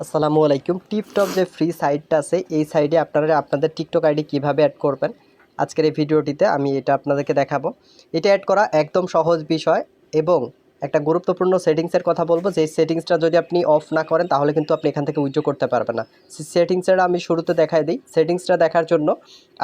আসসালামু আলাইকুম। টিকটক যে ফ্রি সাইটটা আছে এই সাইটে আপনারা আপনাদের টিকটক আইডি কিভাবে অ্যাড করবেন আজকের এই ভিডিওটিতে আমি এটা আপনাদেরকে দেখাবো। এটা অ্যাড করা একদম সহজ বিষয় এবং একটা গুরুত্বপূর্ণ সেটিংসের কথা বলবো, যে সেটিংসটা যদি আপনি অফ না করেন তাহলে কিন্তু আপনি এখান থেকে উইথড্র করতে পারবেন না। সেটিংসটা আমি শুরুতে দেখাই দিই। সেটিংসটা দেখার জন্য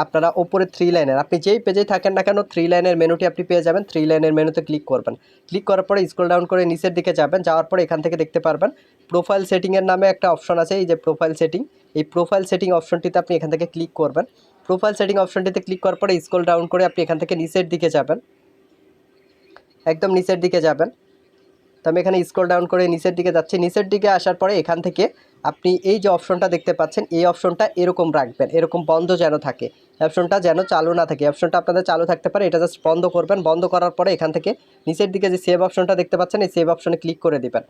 আপনারা ওপরে থ্রি লাইনের, আপনি যেই পেজে থাকেন না কেন, থ্রি লাইনের মেনুটি আপনি পেয়ে যাবেন। থ্রি লাইনের মেনুতে ক্লিক করবেন। ক্লিক করার পরে স্ক্রল ডাউন করে নিচের দিকে যাবেন। যাওয়ার পরে এখান থেকে দেখতে পারবেন প্রোফাইল সেটিংয়ের নামে একটা অপশন আছে। এই যে প্রোফাইল সেটিং, এই প্রোফাইল সেটিং অপশনটিতে আপনি এখান থেকে ক্লিক করবেন। প্রোফাইল সেটিং অপশনটিতে ক্লিক করার পরে স্ক্রল ডাউন করে আপনি এখান থেকে নিচের দিকে যাবেন, একদম নিচের দিকে যাবেন। তো আমি এখানে স্ক্রল ডাউন করে নিচের দিকে যাচ্ছি। নিচের দিকে আসার পরে এখান থেকে আপনি এই যে অপশনটা দেখতে পাচ্ছেন, এই অপশনটা এরকম রাখবেন, এরকম বন্ধ যেন থাকে, অপশনটা যেন চালু না থাকে। অপশনটা আপনাদের চালু থাকতে পারে, এটা জাস্ট বন্ধ করবেন। বন্ধ করার পরে এখান থেকে নিচের দিকে যে সেভ অপশনটা দেখতে পাচ্ছেন, এই সেভ অপশনে ক্লিক করে দিবেন।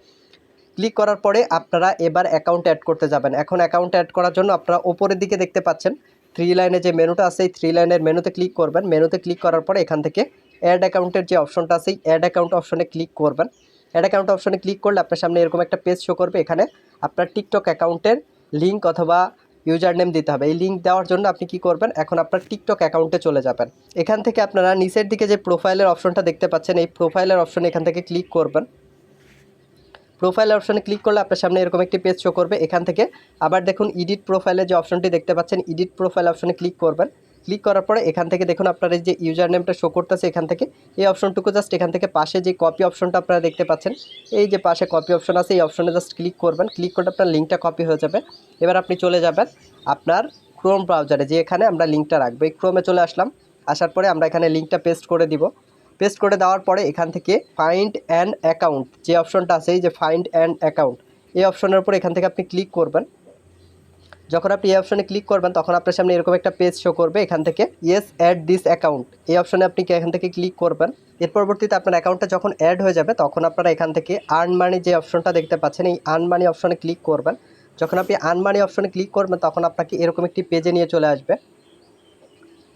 ক্লিক করার পরে আপনারা এবার অ্যাকাউন্ট অ্যাড করতে যাবেন। এখন অ্যাকাউন্ট অ্যাড করার জন্য আপনারা ওপরের দিকে দেখতে পাচ্ছেন থ্রি লাইনে যে মেনুটা আছে, এই থ্রি লাইনের মেনুতে ক্লিক করবেন। মেনুতে ক্লিক করার পরে এখান থেকে অ্যাড অ্যাকাউন্টের যে অপশনটা আছে, এই অ্যাড অ্যাকাউন্ট অপশনে ক্লিক করবেন। অ্যাড অ্যাকাউন্ট অপশনে ক্লিক করলে আপনার সামনে এরকম একটা পেজ শো করবে। এখানে আপনার টিকটক অ্যাকাউন্টের লিঙ্ক অথবা ইউজার নেম দিতে হবে। এই লিঙ্ক দেওয়ার জন্য আপনি কি করবেন, এখন আপনার টিকটক অ্যাকাউন্টে চলে যাবেন। এখান থেকে আপনারা নিচের দিকে যে প্রোফাইলের অপশনটা দেখতে পাচ্ছেন, এই প্রোফাইলের অপশনে এখান থেকে ক্লিক করবেন। প্রোফাইল অপশনে ক্লিক করলে আপনার সামনে এরকম একটি পেজ শো করবে। এখান থেকে আবার দেখুন এডিট প্রোফাইলের যে অপশনটি দেখতে পাচ্ছেন, এডিট প্রোফাইল অপশনে ক্লিক করবেন। ক্লিক করার পরে এখান থেকে দেখুন আপনার এই যে ইউজার নেমটা শো করতেছে, এখান থেকে এই অপশনটুকু জাস্ট এখান থেকে পাশে যে কপি অপশনটা আপনারা দেখতে পাচ্ছেন, এই যে পাশে কপি অপশন আছে, এই অপশনে জাস্ট ক্লিক করবেন। ক্লিক করলে আপনার লিঙ্কটা কপি হয়ে যাবে। এবার আপনি চলে যাবেন আপনার ক্রোম ব্রাউজারে, যে এখানে আমরা লিঙ্কটা রাখবো। এই ক্রোমে চলে আসলাম। আসার পরে আমরা এখানে লিঙ্কটা পেস্ট করে দিব। পেস্ট করে দেওয়ার পরে এখান থেকে ফাইন্ড অ্যান অ্যাকাউন্ট যে অপশনটা আছে, এই যে ফাইন্ড অ্যান অ্যাকাউন্ট, এই অপশনের উপর এখান থেকে আপনি ক্লিক করবেন। যখন আপনি এই অপশনে ক্লিক করবেন তখন আপনার সামনে এরকম একটা পেজ শো করবে। এখান থেকে ইয়েস অ্যাড দিস অ্যাকাউন্ট, এই অপশনে আপনি এখান থেকে ক্লিক করবেন। এর পরবর্তীতে আপনার অ্যাকাউন্টটা যখন অ্যাড হয়ে যাবে তখন আপনারা এখান থেকে আর্ন মানি যে অপশনটা দেখতে পাচ্ছেন, এই আর্ন মানি অপশনে ক্লিক করবেন। যখন আপনি আর্ন মানি অপশনে ক্লিক করবেন তখন আপনাকে এরকম একটি পেজে নিয়ে চলে আসবে।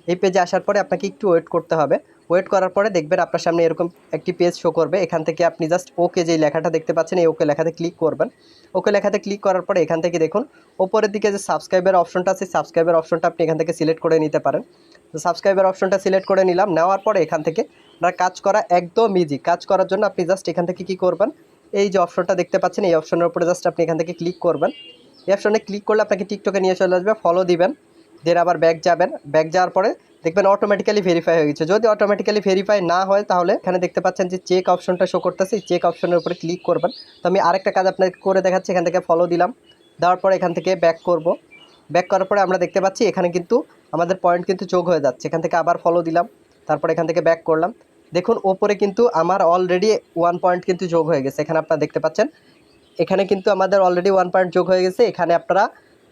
এই পেজে আসার পরে আপনাকে একটু ওয়েট করতে হবে। ওয়েট করার পরে দেখবেন আপনার সামনে এরকম একটি পেজ শো করবে। এখান থেকে আপনি জাস্ট ওকে যে লেখাটা দেখতে পাচ্ছেন, এই ওকে লেখাতে ক্লিক করবেন। ওকে লেখাতে ক্লিক করার পরে এখান থেকে দেখুন ওপরের দিকে যে সাবস্ক্রাইবের অপশনটা আছে, সাবস্ক্রাইবের অপশনটা আপনি এখান থেকে সিলেক্ট করে নিতে পারেন। তো সাবস্ক্রাইবের অপশনটা সিলেক্ট করে নিলাম। নেওয়ার পরে এখান থেকে আপনার কাজ করা একদম ইজি। কাজ করার জন্য আপনি জাস্ট এখান থেকে কী করবেন, এই যে অপশনটা দেখতে পাচ্ছেন, এই অপশনের উপরে জাস্ট আপনি এখান থেকে ক্লিক করবেন। এই অপশনে ক্লিক করলে আপনাকে টিকটকে নিয়ে চলে আসবে। ফলো দিবেন, দেন আবার ব্যাক যাবেন। ব্যাক যাওয়ার পরে দেখবেন অটোমেটিক্যালি ভেরিফাই হয়ে গেছে। যদি অটোমেটিক্যালি ভেরিফাই না হয় তাহলে এখানে দেখতে পাচ্ছেন যে চেক অপশনটা শো করতেছে, এই চেক অপশনের উপরে ক্লিক করবেন। তো আমি আরেকটা কাজ আপনাকে করে দেখাচ্ছি। এখান থেকে ফলো দিলাম, দেওয়ার পরে এখান থেকে ব্যাক করব। ব্যাক করার পরে আমরা দেখতে পাচ্ছি এখানে কিন্তু আমাদের পয়েন্ট কিন্তু যোগ হয়ে যাচ্ছে। এখান থেকে আবার ফলো দিলাম, তারপর এখান থেকে ব্যাক করলাম। দেখুন ওপরে কিন্তু আমার অলরেডি 1 পয়েন্ট কিন্তু যোগ হয়ে গেছে। এখানে আপনারা দেখতে পাচ্ছেন এখানে কিন্তু আমাদের অলরেডি 1 পয়েন্ট যোগ হয়ে গেছে। এখানে আপনারা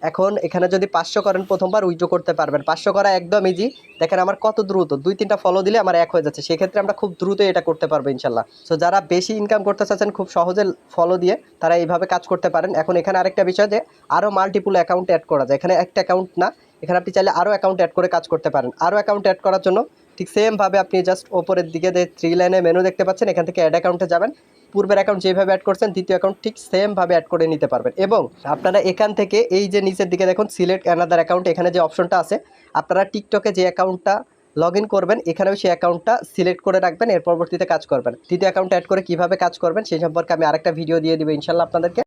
এখন এখানে যদি 500 করেন প্রথমবার উইথড্র করতে পারবেন। 500 করা একদম ইজি। দেখেন আমার কত দ্রুত, 2-3টা ফলো দিলে আমার 1 হয়ে যাচ্ছে। সেক্ষেত্রে আমরা খুব দ্রুত এটা করতে পারবো ইনশাল্লাহ। সো যারা বেশি ইনকাম করতে চাচ্ছেন খুব সহজে ফলো দিয়ে, তারা এইভাবে কাজ করতে পারেন। এখন এখানে আরেকটা বিষয় যে আরও মাল্টিপুল অ্যাকাউন্ট অ্যাড করা যায়। এখানে একটা অ্যাকাউন্ট না, এখানে আপনি চাইলে আরও অ্যাকাউন্ট অ্যাড করে কাজ করতে পারেন। আরও অ্যাকাউন্ট অ্যাড করার জন্য ঠিক সেমভাবে আপনি জাস্ট ওপরের দিকে যে থ্রি লাইনে মেনু দেখতে পাচ্ছেন, এখান থেকে অ্যাড অ্যাকাউন্টে যাবেন। পূর্বের অ্যাকাউন্ট যেভাবে অ্যাড করছেন দ্বিতীয় অ্যাকাউন্ট ঠিক সেমভাবে অ্যাড করে নিতে পারবেন। এবং আপনারা এখান থেকে এই যে নিচের দিকে দেখুন সিলেক্ট অ্যানাদার অ্যাকাউন্ট, এখানে যে অপশনটা আছে, আপনারা টিকটকে যে অ্যাকাউন্টটা লগ ইন করবেন এখানেও সেই অ্যাকাউন্টটা সিলেক্ট করে রাখবেন। এর পরবর্তীতে কাজ করবেন। তৃতীয় অ্যাকাউন্ট অ্যাড করে কীভাবে কাজ করবেন সেই সম্পর্কে আমি আরেকটা ভিডিও দিয়ে দিব ইনশাল্লাহ আপনাদেরকে।